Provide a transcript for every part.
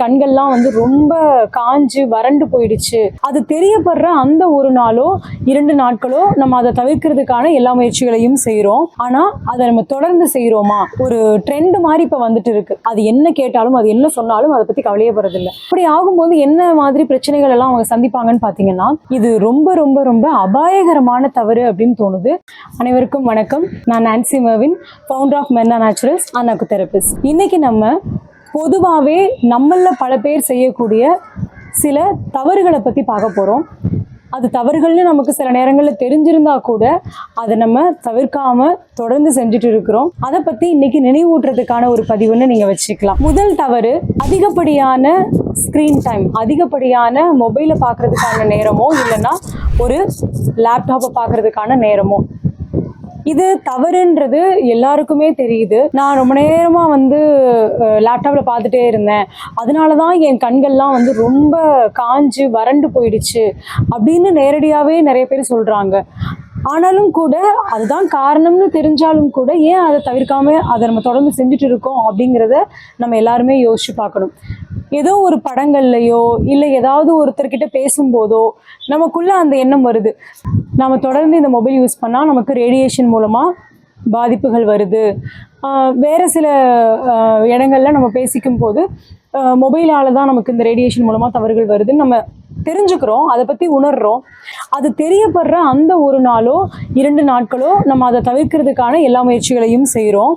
கண்கள்லாம் வந்து ரொம்ப காஞ்சு வறண்டு போயிடுச்சு. அது தெரியப்படுற அந்த ஒரு நாளோ 2 நாட்களோ நம்ம அதை தவிர்க்கிறதுக்கான எல்லா முயற்சிகளையும் செய்கிறோம். ஆனால் அதை நம்ம தொடர்ந்து செய்கிறோமா? ஒரு ட்ரெண்ட் மாதிரி இப்போ வந்துட்டு இருக்கு. அது என்ன கேட்டாலும் அது என்ன சொன்னாலும் அதை பற்றி கவலையப்படுறதில்லை. அப்படி ஆகும்போது என்ன மாதிரி பிரச்சனைகள் எல்லாம் அவங்க சந்திப்பாங்கன்னு பார்த்தீங்கன்னா, இது ரொம்ப ரொம்ப ரொம்ப அபாயகரமான தவறு அப்படின்னு தோணுது. அனைவருக்கும் வணக்கம். நான் Nancy Marvin, founder of Menna Naturals and acutherapist. இன்னைக்கு நம்ம பொதுவாகவே நம்மள பல பேர் செய்யக்கூடிய சில தவறுகளை பற்றி பார்க்க போகிறோம். அது தவறுகள்னு நமக்கு சில நேரங்களில் தெரிஞ்சிருந்தா கூட அதை நம்ம தவிர்க்காமல் தொடர்ந்து செஞ்சுட்டு இருக்கிறோம். அதை பற்றி இன்னைக்கு நினைவூட்டுறதுக்கான ஒரு பதிவுன்னு நீங்கள் வச்சுக்கலாம். முதல் தவறு, அதிகப்படியான ஸ்க்ரீன் டைம், அதிகப்படியான மொபைலை பார்க்குறதுக்கான நேரமோ இல்லைன்னா ஒரு லேப்டாப்பை பார்க்குறதுக்கான நேரமோ. இது தவறுன்றது எல்லாருக்குமே தெரியுது. நான் ரொம்ப நேரமாக வந்து லேப்டாப்பில் பார்த்துட்டே இருந்தேன், அதனால தான் என் கண்கள்லாம் வந்து ரொம்ப காஞ்சு வறண்டு போயிடுச்சு அப்படின்னு நேரடியாகவே நிறைய பேர் சொல்கிறாங்க. ஆனாலும் கூட அதுதான் காரணம்னு தெரிஞ்சாலும் கூட ஏன் அதை தவிர்க்காம அதை நம்ம தொடர்ந்து செஞ்சுட்டு இருக்கோம் அப்படிங்கிறத நம்ம எல்லாருமே யோசிச்சு பார்க்கணும். ஏதோ ஒரு படங்கள்லையோ இல்லை ஏதாவது ஒருத்தர்கிட்ட பேசும்போதோ நமக்குள்ள அந்த எண்ணம் வருது, நம்ம தொடர்ந்து இந்த மொபைல் யூஸ் பண்ணால் நமக்கு ரேடியேஷன் மூலமாக பாதிப்புகள் வருது. வேறு சில இடங்கள்ல நம்ம பேசிக்கும் போது மொபைலால் தான் நமக்கு இந்த ரேடியேஷன் மூலமாக தவறுகள் வருதுன்னு நம்ம தெரிஞ்சுக்கிறோம், அதை பற்றி உணர்கிறோம். அது தெரியப்படுற அந்த ஒரு நாளோ 2 நாட்களோ நம்ம அதை தவிர்க்கிறதுக்கான எல்லா முயற்சிகளையும் செய்கிறோம்.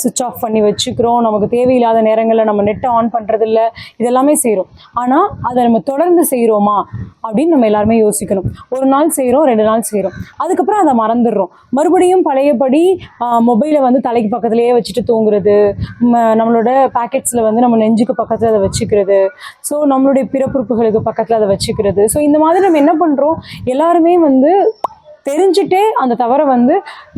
சுவிட்ச் ஆஃப் பண்ணி வச்சுக்கிறோம், நமக்கு தேவையில்லாத நேரங்களில் நம்ம நெட்டை ஆன் பண்ணுறதில்ல, இதெல்லாமே செய்கிறோம். ஆனால் அதை நம்ம தொடர்ந்து செய்கிறோமா அப்படின்னு நம்ம எல்லாருமே யோசிக்கணும். ஒரு நாள் செய்கிறோம், 2 நாள் செய்கிறோம், அதுக்கப்புறம் அதை மறந்துடுறோம். மறுபடியும் பழையபடி மொபைலை வந்து தலைக்கு பக்கத்துலேயே வச்சுட்டு தூங்குறது, நம்மளோட பேக்கெட்ஸில் வந்து நம்ம நெஞ்சுக்கு பக்கத்தில் அதை வச்சுக்கிறது, ஸோ நம்மளுடைய பிறப்புறுப்புகளுக்கு பக்கத்தில் அதை வச்சுக்கிறது. ஸோ இந்த மாதிரி நம்ம என்ன பண்ணுறோம், எல்லாருமே வந்து தெரிஞ்சுட்டே அந்த தவறை வந்து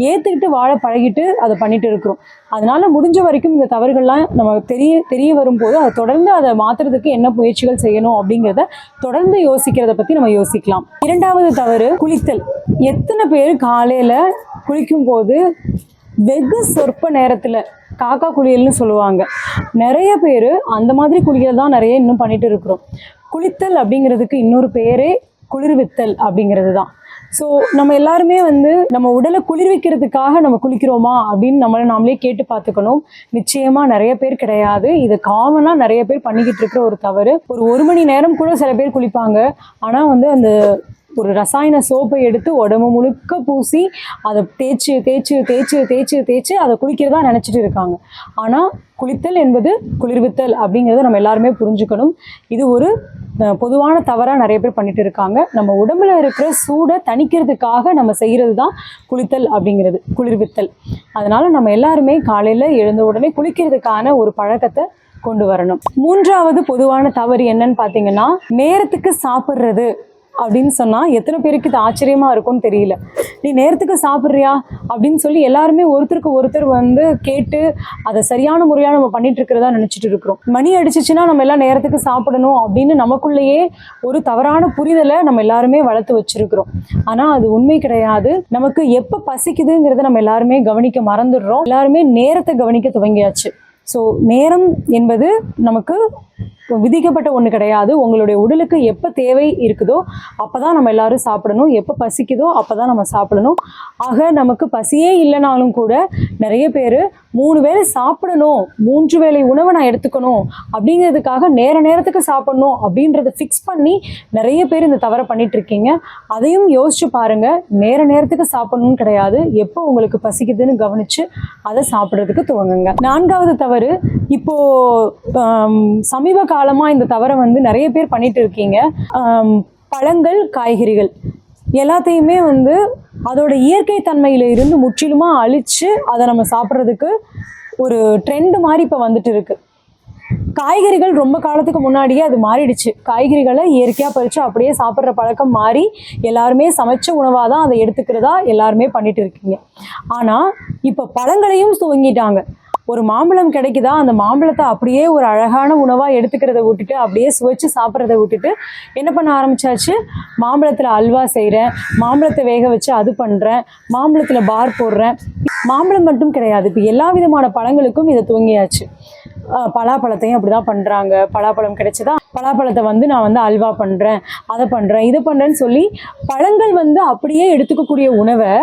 ஏற்றுக்கிட்டு வாழ பழகிட்டு அதை பண்ணிட்டு இருக்கிறோம். அதனால முடிஞ்ச வரைக்கும் இந்த தவறுகள்லாம் நம்ம தெரிய வரும்போது அதை தொடர்ந்து அதை மாற்றுறதுக்கு என்ன முயற்சிகள் செய்யணும் அப்படிங்கிறத தொடர்ந்து யோசிக்கிறத பற்றி நம்ம யோசிக்கலாம். 2வது தவறு, குளித்தல். எத்தனை பேர் காலையில் குளிக்கும்போது வெகு சொற்ப நேரத்தில் காக்கா குளியல்னு சொல்லுவாங்க, நிறைய பேர் அந்த மாதிரி குளியல் தான் நிறைய இன்னும் பண்ணிட்டு இருக்கிறோம். குளித்தல் அப்படிங்கிறதுக்கு இன்னொரு பேரே குளிர்வித்தல் அப்படிங்கிறது தான். ஸோ நம்ம எல்லாருமே வந்து நம்ம உடலை குளிர்விக்கிறதுக்காக நம்ம குளிக்கிறோமா அப்படின்னு நாமளே கேட்டு பார்த்துக்கணும். நிச்சயமாக நிறைய பேர் கிடையாது. இது காமனாக நிறைய பேர் பண்ணிக்கிட்டு இருக்கிற ஒரு தவறு. ஒரு 1 மணி நேரம் கூட சில பேர் குளிப்பாங்க, ஆனால் வந்து அந்த ஒரு ரசாயன சோப்பை எடுத்து உடம்பு முழுக்க பூசி அதை தேய்ச்சி தேய்ச்சி தேய்ச்சி தேய்ச்சி தேய்ச்சி அதை குளிக்கிறதா நினச்சிட்டு இருக்காங்க. ஆனால் குளித்தல் என்பது குளிர்வித்தல் அப்படிங்கிறத நம்ம எல்லாருமே புரிஞ்சுக்கணும். இது ஒரு பொதுவான தவறாக நிறைய பேர் பண்ணிட்டு இருக்காங்க. நம்ம உடம்புல இருக்கிற சூடை தணிக்கிறதுக்காக நம்ம செய்கிறது தான் குளித்தல் அப்படிங்கிறது, குளிர்வித்தல். அதனால் நம்ம எல்லாருமே காலையில் எழுந்த உடனே குளிக்கிறதுக்கான ஒரு பழக்கத்தை கொண்டு வரணும். 3வது பொதுவான தவறு என்னன்னு பார்த்தீங்கன்னா, நேரத்துக்கு சாப்பிட்றது அப்படின்னு சொன்னால் எத்தனை பேருக்கு இது ஆச்சரியமாக இருக்கும்னு தெரியல. நீ நேரத்துக்கு சாப்பிட்றியா அப்படின்னு சொல்லி எல்லாருமே ஒருத்தருக்கு ஒருத்தர் வந்து கேட்டு அதை சரியான முறையாக நம்ம பண்ணிட்டு இருக்கிறதா நினச்சிட்டு இருக்கிறோம். மணி அடிச்சிச்சுன்னா நம்ம எல்லாம் நேரத்துக்கு சாப்பிடணும் அப்படின்னு நமக்குள்ளேயே ஒரு தவறான புரிதலை நம்ம எல்லாருமே வளர்த்து வச்சிருக்கிறோம். ஆனால் அது உண்மை கிடையாது. நமக்கு எப்போ பசிக்குதுங்கிறத நம்ம எல்லாருமே கவனிக்க மறந்துடுறோம். எல்லாருமே நேரத்தை கவனிக்க துவங்கியாச்சு. ஸோ நேரம் என்பது நமக்கு விதிக்கப்பட்ட ஒன்று கிடையாது. உங்களுடைய உடலுக்கு எப்போ தேவை இருக்குதோ அப்போ தான் நம்ம எல்லாரும் சாப்பிடணும், எப்போ பசிக்குதோ அப்போ தான் நம்ம சாப்பிடணும். ஆக நமக்கு பசியே இல்லைனாலும் கூட நிறைய பேர் 3 வேளை சாப்பிடணும், 3 வேளை உணவை நான் எடுத்துக்கணும் அப்படிங்கிறதுக்காக நேரத்துக்கு சாப்பிடணும் அப்படின்றத ஃபிக்ஸ் பண்ணி நிறைய பேர் இந்த தவறை பண்ணிட்டு இருக்கீங்க. அதையும் யோசிச்சு பாருங்க. நேரத்துக்கு சாப்பிடணும்னு கிடையாது, எப்போ உங்களுக்கு பசிக்குதுன்னு கவனிச்சு அதை சாப்பிட்றதுக்கு துவங்குங்க. 4வது தவறு, இப்போ சமீப காலமாக இந்த தவறை வந்து நிறைய பேர் பண்ணிட்டு இருக்கீங்க. பழங்கள், காய்கறிகள் எல்லாத்தையுமே வந்து அதோட இயற்கை தன்மையில இருந்து முற்றிலுமாக அழித்து அதை நம்ம சாப்பிட்றதுக்கு ஒரு ட்ரெண்ட் மாதிரி இப்போ வந்துட்டு இருக்கு. காய்கறிகள் ரொம்ப காலத்துக்கு முன்னாடியே அது மாறிடுச்சு. காய்கறிகளை இயற்கையாக பறித்து அப்படியே சாப்பிட்ற பழக்கம் மாறி எல்லாருமே சமைச்ச உணவாக தான் அதை எடுத்துக்கிறதா எல்லாருமே பண்ணிட்டு இருக்கீங்க. ஆனால் இப்போ பழங்களையும் துவங்கிட்டாங்க. ஒரு மாம்பழம் கிடைக்குதா, அந்த மாம்பழத்தை அப்படியே ஒரு அழகான உணவாக எடுத்துக்கிறத விட்டுட்டு அப்படியே சுவைச்சு சாப்பிட்றத விட்டுட்டு என்ன பண்ண ஆரம்பிச்சாச்சு, மாம்பழத்தில் அல்வா செய்கிறேன், மாம்பழத்தை வேக வச்சு அது பண்ணுறேன், மாம்பழத்தில் பார் போடுறேன். மாம்பழம் மட்டும் கிடையாது, இப்போ எல்லா விதமான பழங்களுக்கும் இதை துவங்கியாச்சு. பலாப்பழத்தையும் அப்படிதான் பண்ணுறாங்க. பலாப்பழம் கிடைச்சதா, பலாப்பழத்தை வந்து நான் வந்து அல்வா பண்ணுறேன், அதை பண்ணுறேன், இதை பண்ணுறேன்னு சொல்லி பழங்கள் வந்து அப்படியே எடுத்துக்கக்கூடிய உணவை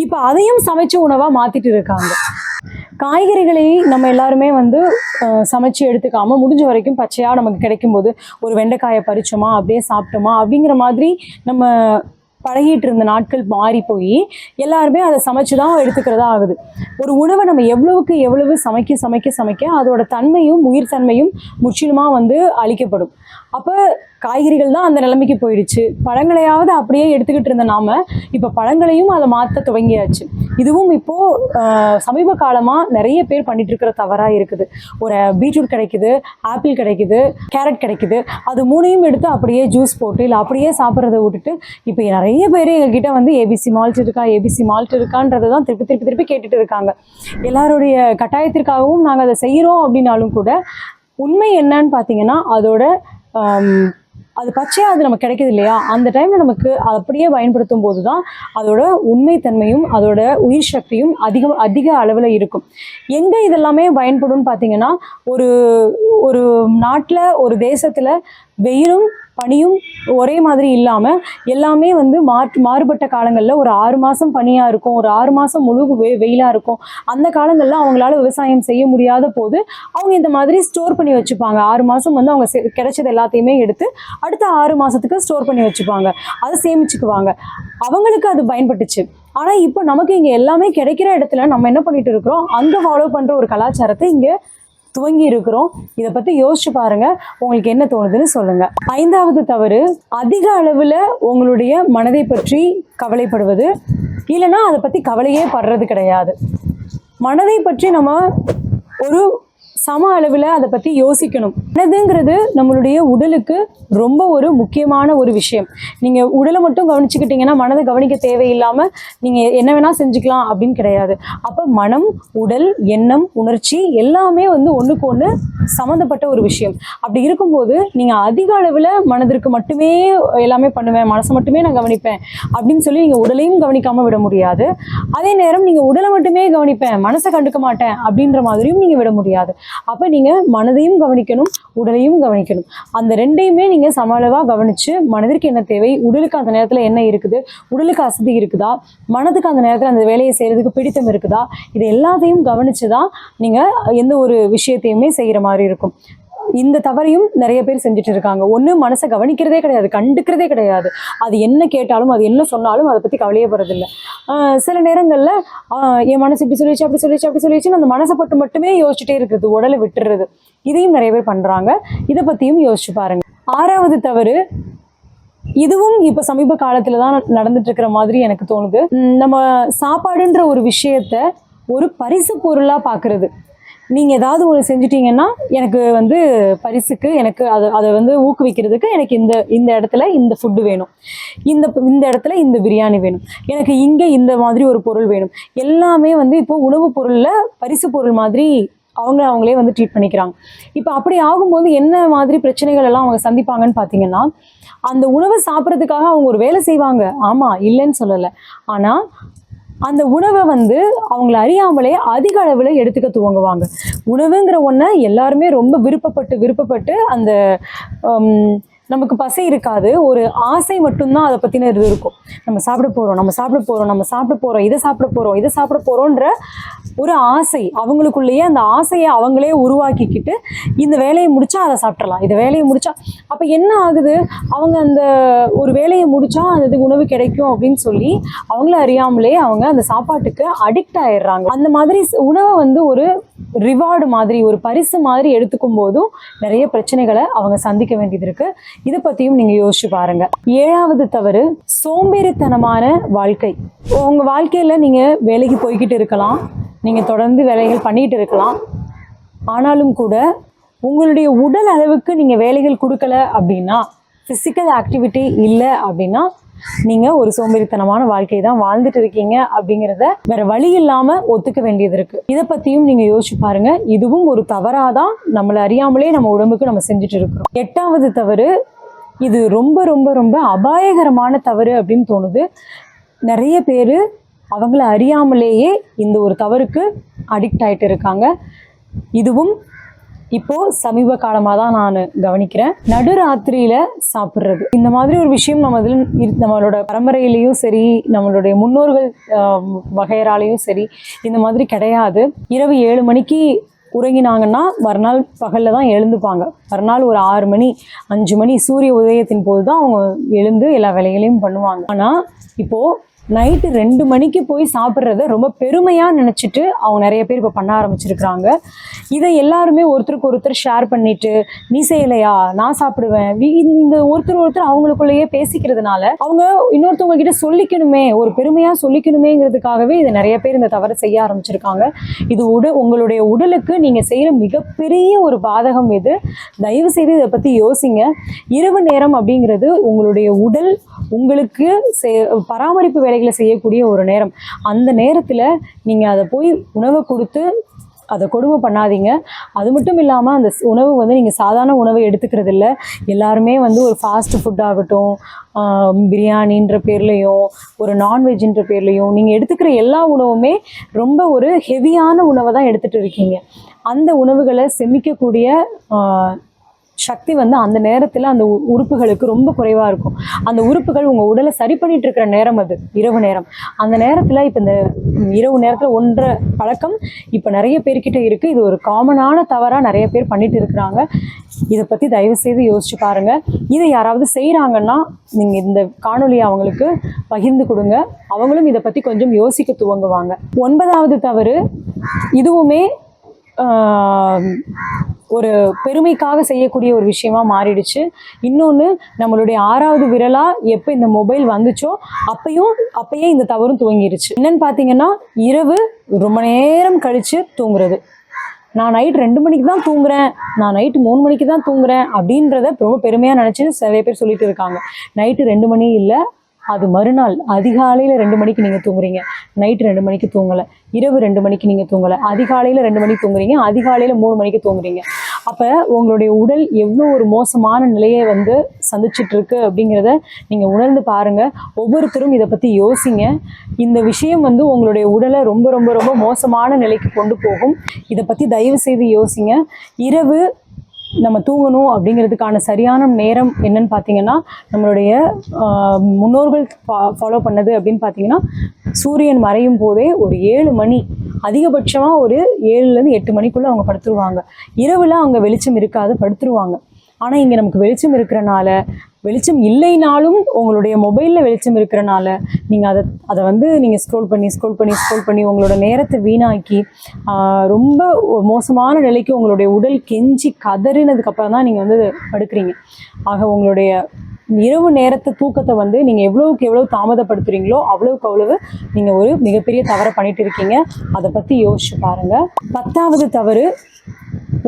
இப்போ அதையும் சமைச்ச உணவாக மாற்றிட்டு இருக்காங்க. காய்கறிகளை நம்ம எல்லாருமே வந்து சமைச்சு எடுத்துக்காமல் முடிஞ்ச வரைக்கும் பச்சையாக நமக்கு கிடைக்கும்போது ஒரு வெண்டைக்காயை பறிச்சோமா அப்படியே சாப்பிட்டோமா அப்படிங்கிற மாதிரி நம்ம பழகிட்டு இருந்த நாட்கள் மாறி போய் எல்லாருமே அதை சமைச்சு தான் எடுத்துக்கிறதா ஆகுது. ஒரு உணவை நம்ம எவ்வளவுக்கு எவ்வளவு சமைக்க சமைக்க சமைக்க அதோட தன்மையும் உயிர் தன்மையும் முற்றிலுமாக வந்து அழிக்கப்படும். அப்போ காய்கறிகள் தான் அந்த நிலைமைக்கு போயிடுச்சு. பழங்களையாவது அப்படியே எடுத்துக்கிட்டு இருந்த நாம இப்போ பழங்களையும் அதை மாற்ற துவங்கியாச்சு. இதுவும் இப்போது சமீப காலமாக நிறைய பேர் பண்ணிட்டு இருக்கிற தவறாக இருக்குது. ஒரு பீட்ரூட் கிடைக்குது, ஆப்பிள் கிடைக்குது, கேரட் கிடைக்குது, அது மூணையும் எடுத்து அப்படியே ஜூஸ் போட்டு இல்லை அப்படியே சாப்பிட்றத விட்டுட்டு இப்போ நிறைய பேர் எங்ககிட்ட வந்து ஏபிசி மால்ட் இருக்கா, ஏபிசி மால்ட் இருக்கான்றதை தான் திருப்பி திருப்பி திருப்பி கேட்டுட்டு இருக்காங்க. எல்லாருடைய கட்டாயத்திற்காகவும் நாங்கள் அதை செய்கிறோம் அப்படின்னாலும் கூட உண்மை என்னன்னு பார்த்தீங்கன்னா அதோட அது பச்சையாக அது நமக்கு கிடைக்குது இல்லையா, அந்த டைமில் நமக்கு அதை அப்படியே பயன்படுத்தும் போது தான் அதோட உண்மைத்தன்மையும் அதோட உயிர் சக்தியும் அதிக அளவில் இருக்கும். எங்கே இதெல்லாமே பயன்படும்னு பார்த்தீங்கன்னா ஒரு ஒரு நாட்டில் ஒரு தேசத்தில் வெயிலும் பனியும் ஒரே மாதிரி இல்லாமல் எல்லாமே வந்து மாறுபட்ட காலங்களில் ஒரு 6 மாதம் பனியாக இருக்கும், ஒரு 6 மாதம் முழு வெயிலாக இருக்கும். அந்த காலங்களில் அவங்களால விவசாயம் செய்ய முடியாத போது அவங்க இந்த மாதிரி ஸ்டோர் பண்ணி வச்சுப்பாங்க. 6 மாதம் வந்து அவங்க கிடைச்சது எல்லாத்தையுமே எடுத்து அடுத்த 6 மாதத்துக்கு ஸ்டோர் பண்ணி வச்சுப்பாங்க, அதை சேமிச்சுக்குவாங்க. அவங்களுக்கு அது பயன்பட்டுச்சு. ஆனால் இப்போ நமக்கு இங்கே எல்லாமே கிடைக்கிற இடத்துல நம்ம என்ன பண்ணிட்டு இருக்கிறோம், அங்கே ஃபாலோ பண்ணுற ஒரு கலாச்சாரத்தை இங்கே துவங்கி இருக்கிறோம். இதை பற்றி யோசிச்சு பாருங்க, உங்களுக்கு என்ன தோணுதுன்னு சொல்லுங்க. 5வது தவறு, அதிக அளவில் உங்களுடைய மனதை பற்றி கவலைப்படுவது, இல்லைன்னா அதை பற்றி கவலையே படுறது கிடையாது. மனதை பற்றி நம்ம ஒரு சம அளவில் அதை பற்றி யோசிக்கணும். மனதுங்கிறது நம்மளுடைய உடலுக்கு ரொம்ப ஒரு முக்கியமான ஒரு விஷயம். நீங்கள் உடலை மட்டும் கவனிச்சுக்கிட்டீங்கன்னா மனதை கவனிக்க தேவையில்லாமல் நீங்கள் என்ன வேணால் செஞ்சுக்கலாம் அப்படின்னு கிடையாது. அப்போ மனம், உடல், எண்ணம், உணர்ச்சி எல்லாமே வந்து ஒன்றுக்கு ஒன்று சம்மந்தப்பட்ட ஒரு விஷயம். அப்படி இருக்கும்போது நீங்கள் அதிக அளவில் மனதிற்கு மட்டுமே எல்லாமே பண்ணுவேன், மனசை மட்டுமே நான் கவனிப்பேன் அப்படின்னு சொல்லி நீங்கள் உடலையும் கவனிக்காமல் விட முடியாது. அதே நேரம் நீங்கள் உடலை மட்டுமே கவனிப்பேன், மனசை கண்டுக்க மாட்டேன் அப்படின்ற மாதிரியும் நீங்கள் விட முடியாது. அப்போ நீங்கள் மனதையும் கவனிக்கணும், உடலையும் கவனிக்கணும். அந்த ரெண்டையுமே நீங்கள் சம அளவாக கவனித்து மனதிற்கு என்ன தேவை, உடலுக்கு அந்த நேரத்தில் என்ன இருக்குது, உடலுக்கு அசதி இருக்குதா, மனதுக்கு அந்த நேரத்தில் அந்த வேலையை செய்கிறதுக்கு பிடித்தம் இருக்குதா, இது எல்லாத்தையும் கவனித்து தான் நீங்கள் எந்த ஒரு விஷயத்தையுமே செய்கிற மாதிரி இருக்கும். இந்த தவறையும் நிறைய பேர் செஞ்சுட்டு இருக்காங்க. ஒன்று மனசை கவனிக்கிறதே கிடையாது, கண்டுக்கிறதே கிடையாது. அது என்ன கேட்டாலும் அது என்ன சொன்னாலும் அதை பற்றி கவலையே படுறதில்லை. சில நேரங்களில் என் மனசு இப்படி சொல்லிச்சு அப்படி சொல்லிச்சு அப்படி சொல்லிச்சுன்னு அந்த மனசை பட்டு மட்டுமே யோசிச்சுட்டே இருக்கிறது, உடலை விட்டுறது. இதையும் நிறைய பேர் பண்ணுறாங்க. இதை பற்றியும் யோசிச்சு பாருங்கள். 6வது தவறு, இதுவும் இப்போ சமீப காலத்தில் தான் நடந்துட்டு இருக்கிற மாதிரி எனக்கு தோணுது. நம்ம சாப்பாடுன்ற ஒரு விஷயத்த ஒரு பரிசு பொருளாக பார்க்குறது. நீங்கள் ஏதாவது ஒரு செஞ்சுட்டீங்கன்னா எனக்கு வந்து பரிசுக்கு எனக்கு அதை வந்து ஊக்குவிக்கிறதுக்கு எனக்கு இந்த இடத்துல இந்த ஃபுட்டு வேணும், இந்த இடத்துல இந்த பிரியாணி வேணும், எனக்கு இங்கே இந்த மாதிரி ஒரு பொருள் வேணும். எல்லாமே வந்து இப்போ உணவு பொருளில் பரிசு பொருள் மாதிரி அவங்களே வந்து ட்ரீட் பண்ணிக்கிறாங்க. இப்போ அப்படி ஆகும்போது என்ன மாதிரி பிரச்சனைகள் எல்லாம் அவங்க சந்திப்பாங்கன்னு பார்த்தீங்கன்னா, அந்த உணவை சாப்பிட்றதுக்காக அவங்க ஒரு வேலை செய்வாங்க, ஆமாம் இல்லைன்னு சொல்லலை. ஆனால் அந்த உணவை வந்து அவங்கள அறியாமலே அதிக அளவில் எடுத்துக்க துவங்குவாங்க. உணவுங்கிற ஒன்றை எல்லாருமே ரொம்ப விருப்பப்பட்டு அந்த நமக்கு பசி இருக்காது, ஒரு ஆசை மட்டும்தான் அதை பற்றின இது இருக்கும். நம்ம சாப்பிட போகிறோம், இதை சாப்பிட போகிறோன்ற ஒரு ஆசை அவங்களுக்குள்ளேயே, அந்த ஆசையை அவங்களே உருவாக்கிக்கிட்டு இந்த வேலையை முடித்தா அதை சாப்பிட்றலாம், இந்த வேலையை முடித்தா. அப்போ என்ன ஆகுது, அவங்க அந்த ஒரு வேலையை முடித்தா அந்த உணவு கிடைக்கும் அப்படின்னு சொல்லி அவங்கள அறியாமலே அவங்க அந்த சாப்பாட்டுக்கு அடிக்ட் ஆயிடுறாங்க. அந்த மாதிரி உணவை வந்து ஒரு ரிவார்டு மாதிரி, ஒரு பரிசு மாதிரி எடுத்துக்கும் போதும் நிறைய பிரச்சனைகளை அவங்க சந்திக்க வேண்டியது இருக்கு. இதை பற்றியும் நீங்கள் யோசிச்சு பாருங்க. 7வது தவறு, சோம்பேறித்தனமான வாழ்க்கை. உங்கள் வாழ்க்கையில் நீங்கள் வேலைக்கு போய்கிட்டு இருக்கலாம், நீங்கள் தொடர்ந்து வேலைகள் பண்ணிகிட்டு இருக்கலாம். ஆனாலும் கூட உங்களுடைய உடல் அளவுக்கு நீங்கள் வேலைகள் கொடுக்கல அப்படின்னா, ஃபிசிக்கல் ஆக்டிவிட்டி இல்லை அப்படின்னா நீங்கள் ஒரு சோம்பேறித்தனமான வாழ்க்கை தான் வாழ்ந்துட்டு இருக்கீங்க அப்படிங்கிறத வேற வழி இல்லாமல் ஒத்துக்க வேண்டியது இருக்கு. இதை பற்றியும் நீங்கள் யோசிச்சு பாருங்க. இதுவும் ஒரு தவறாக தான் நம்மளை அறியாமலே நம்ம உடம்புக்கு நம்ம செஞ்சுட்டு இருக்கிறோம். 8வது தவறு, இது ரொம்ப ரொம்ப ரொம்ப அபாயகரமான தவறு அப்படின்னு தோணுது. நிறைய பேர் அவங்கள அறியாமலேயே இந்த ஒரு தவறுக்கு அடிக்ட் ஆகிட்டு இருக்காங்க. இதுவும் இப்போ சமீப காலமாக தான் நான் கவனிக்கிறேன். நடுராத்திரியில சாப்பிட்றது, இந்த மாதிரி ஒரு விஷயம் நம்மளோட பரம்பரையிலையும் சரி, நம்மளுடைய முன்னோர்கள் வகையறாலையும் சரி இந்த மாதிரி கிடையாது. இரவு 7 மணிக்கு உறங்கினாங்கன்னா மறுநாள் பகலில் தான் எழுந்துப்பாங்க. மறுநாள் ஒரு 6 மணி 5 மணி சூரிய உதயத்தின் போது தான் அவங்க எழுந்து எல்லா வேலைகளையும் பண்ணுவாங்க. ஆனால் இப்போது நைட்டு 2 மணிக்கு போய் சாப்பிட்றத ரொம்ப பெருமையாக நினச்சிட்டு அவங்க நிறைய பேர் இப்போ பண்ண ஆரம்பிச்சிருக்கிறாங்க. இதை எல்லாருமே ஒருத்தருக்கு ஒருத்தர் ஷேர் பண்ணிட்டு, நீ செய்யலையா, நான் சாப்பிடுவேன், இந்த ஒருத்தர் அவங்களுக்குள்ளேயே பேசிக்கிறதுனால அவங்க இன்னொருத்தவங்க கிட்ட சொல்லிக்கணுமே, ஒரு பெருமையாக சொல்லிக்கணுமேங்கிறதுக்காகவே இதை நிறைய பேர் இந்த தவறை செய்ய ஆரம்பிச்சிருக்காங்க. இது உங்களுடைய உடலுக்கு நீங்கள் செய்கிற மிகப்பெரிய ஒரு பாதகம் இது. தயவு செய்து இதை பற்றி யோசிங்க. இரவு நேரம் அப்படிங்கிறது உங்களுடைய உடல் உங்களுக்கு பராமரிப்பு வேலைகளை செய்யக்கூடிய ஒரு நேரம். அந்த நேரத்தில் நீங்கள் அதை போய் உணவை கொடுத்து அதை கொடுமை பண்ணாதீங்க. அது மட்டும் இல்லாமல் அந்த உணவு நீங்கள் சாதாரண உணவை எடுத்துக்கிறது இல்லை. எல்லாருமே ஒரு ஃபாஸ்ட் ஃபுட் ஆகட்டும், பிரியாணின்ற பேர்லையும் ஒரு நான்வெஜ்ன்ற பேர்லையும் நீங்கள் எடுத்துக்கிற எல்லா உணவுமே ரொம்ப ஒரு ஹெவியான உணவை தான் எடுத்துகிட்டு இருக்கீங்க. அந்த உணவுகளை செமிக்கக்கூடிய சக்தி அந்த நேரத்தில் அந்த உறுப்புகளுக்கு ரொம்ப குறைவாக இருக்கும். அந்த உறுப்புகள் உங்கள் உடலை சரி பண்ணிட்டு இருக்கிற நேரம் அது இரவு நேரம். அந்த நேரத்தில் இப்போ இந்த இரவு நேரத்தில் ஒன்ற பழக்கம் இப்போ நிறைய பேர்கிட்ட இருக்குது. இது ஒரு காமனான தவறாக நிறைய பேர் பண்ணிட்டு இருக்கிறாங்க. இதை பற்றி தயவு செய்து யோசிச்சு பாருங்கள். இதை யாராவது செய்கிறாங்கன்னா நீங்கள் இந்த காணொலியை அவங்களுக்கு பகிர்ந்து கொடுங்க. அவங்களும் இதை பற்றி கொஞ்சம் யோசிக்க துவங்குவாங்க. 9வது தவறு, இதுவுமே ஒரு பெருமைக்காக செய்யக்கூடிய ஒரு விஷயமா மாறிடுச்சு. இன்னொன்று, நம்மளுடைய 6வது விரலாக எப்போ இந்த மொபைல் வந்துச்சோ அப்பயே இந்த தவறும் துவங்கிடுச்சு. என்னன்னு பார்த்தீங்கன்னா, இரவு ரொம்ப நேரம் கழித்து தூங்குறது. நான் நைட் 2 மணிக்கு தான் தூங்குறேன், நான் நைட்டு 3 மணிக்கு தான் தூங்குறேன் அப்படின்றத ரொம்ப பெருமையாக நினச்சி நிறைய பேர் சொல்லிட்டு இருக்காங்க. நைட்டு 2 மணி இல்லை, அது மறுநாள் அதிகாலையில் 2 மணிக்கு நீங்கள் தூங்குறீங்க, நைட்டு 2 மணிக்கு தூங்கலை. இரவு 2 மணிக்கு நீங்கள் தூங்கலை, அதிகாலையில் 2 மணிக்கு தூங்குறீங்க, அதிகாலையில் 3 மணிக்கு தூங்குறீங்க. அப்போ உங்களுடைய உடல் எவ்வளோ ஒரு மோசமான நிலையை சந்திச்சிட்ருக்கு அப்படிங்கிறத நீங்கள் உணர்ந்து பாருங்கள். ஒவ்வொருத்தரும் இதை பற்றி யோசிங்க. இந்த விஷயம் உங்களுடைய உடலை ரொம்ப ரொம்ப ரொம்ப மோசமான நிலைக்கு கொண்டு போகும். இதை பற்றி தயவு செய்து யோசிங்க. இரவு நம்ம தூங்கணும் அப்படிங்கிறதுக்கான சரியான நேரம் என்னன்னு பார்த்தீங்கன்னா, நம்மளுடைய முன்னோர்கள் ஃபாலோ பண்ணது அப்படின்னு பார்த்தீங்கன்னா, சூரியன் மறையும் போதே ஒரு 7 மணி, அதிகபட்சமாக ஒரு 7லேருந்து 8 மணிக்குள்ளே அவங்க படுத்துருவாங்க. இரவில் அங்கே வெளிச்சம் இருக்காது, படுத்துருவாங்க. ஆனால் இங்கே நமக்கு வெளிச்சம் இருக்கிறனால, வெளிச்சம் இல்லைனாலும் உங்களுடைய மொபைலில் வெளிச்சம் இருக்கிறனால நீங்கள் அதை நீங்கள் ஸ்க்ரோல் பண்ணி உங்களோட நேரத்தை வீணாக்கி ரொம்ப மோசமான நிலைக்கு உங்களுடைய உடல் கெஞ்சி கதறினதுக்கப்புறம் தான் நீங்கள் படுக்கிறீங்க. ஆக உங்களுடைய இரவு நேரத்து தூக்கத்தை நீங்கள் எவ்வளவுக்கு எவ்வளோ தாமதப்படுத்துகிறீங்களோ அவ்வளவுக்கு அவ்வளவு நீங்கள் ஒரு மிகப்பெரிய தவறை பண்ணிட்டு இருக்கீங்க. அதை பற்றி யோசிச்சு பாருங்கள். 10வது தவறு,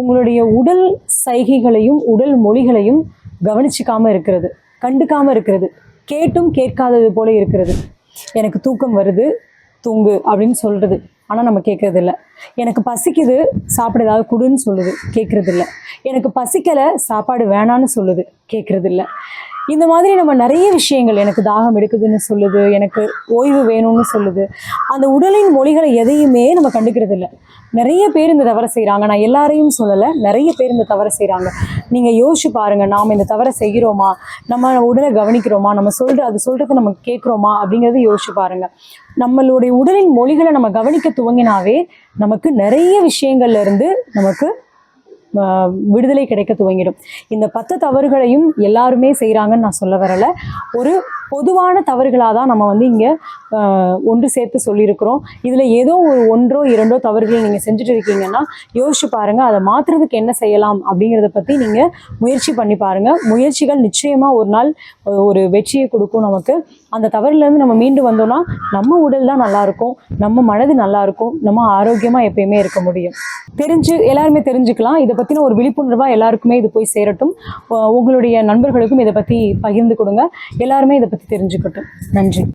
உங்களுடைய உடல் சைகைகளையும் உடல் மொழிகளையும் கவனிச்சிக்காமல் இருக்கிறது, கண்டுக்காமல் இருக்கிறது, கேட்டும் கேட்காதது போல இருக்கிறது. எனக்கு தூக்கம் வருது, தூங்கு அப்படின்னு சொல்கிறது, ஆனால் நம்ம கேட்குறது இல்லை. எனக்கு பசிக்குது, சாப்பிட ஏதாவது கொடுன்னு சொல்லுது, கேட்குறது இல்லை. எனக்கு பசிக்கலை, சாப்பாடு வேணான்னு சொல்லுது, கேட்குறது இல்லை. இந்த மாதிரி நம்ம நிறைய விஷயங்கள், எனக்கு தாகம் எடுக்குதுன்னு சொல்லுது, எனக்கு ஓய்வு வேணும்னு சொல்லுது, அந்த உடலின் மொழிகளை எதையுமே நம்ம கண்டுக்கிறது இல்லை. நிறைய பேர் இந்த தவறை செய்கிறாங்க. நான் எல்லாரையும் சொல்லலை, நிறைய பேர் இந்த தவறை செய்கிறாங்க. நீங்கள் யோசிச்சு பாருங்கள், நாம் இந்த தவறை செய்கிறோமா, நம்ம உடலை கவனிக்கிறோமா, அது சொல்கிறத நம்ம கேட்குறோமா அப்படிங்கிறத யோசிச்சு பாருங்கள். நம்மளுடைய உடலின் மொழிகளை நம்ம கவனிக்க துவங்கினாவே நமக்கு நிறைய விஷயங்கள்லேருந்து நமக்கு விடுதலை கிடைக்க துவங்கிடும். இந்த 10 தவறுகளையும் எல்லாருமே செய்கிறாங்கன்னு நான் சொல்ல வரலை. ஒரு பொதுவான தவறுகளாக தான் நம்ம இங்கே ஒன்று சேர்த்து சொல்லியிருக்கிறோம். இதில் ஏதோ ஒரு 1 or 2 தவறுகள் நீங்கள் செஞ்சுட்டு இருக்கீங்கன்னா யோசிச்சு பாருங்கள், அதை மாற்றுறதுக்கு என்ன செய்யலாம் அப்படிங்கிறத பற்றி நீங்கள் முயற்சி பண்ணி பாருங்கள். முயற்சிகள் நிச்சயமாக ஒரு நாள் ஒரு வெற்றியை கொடுக்கும் நமக்கு. அந்த தவறுலேருந்து நம்ம மீண்டு வந்தோம்னா நம்ம உடல் தான் நல்லாயிருக்கும், நம்ம மனது நல்லாயிருக்கும், நம்ம ஆரோக்கியமாக எப்பயுமே இருக்க முடியும். எல்லாருமே தெரிஞ்சுக்கலாம். இதை பற்றின ஒரு விழிப்புணர்வாக எல்லாருக்குமே இது போய் சேரட்டும். உங்களுடைய நண்பர்களுக்கும் இதை பற்றி பகிர்ந்து கொடுங்க. எல்லாருமே இதை பற்றி தெரிஞ்சுக்கட்டும். நன்றி.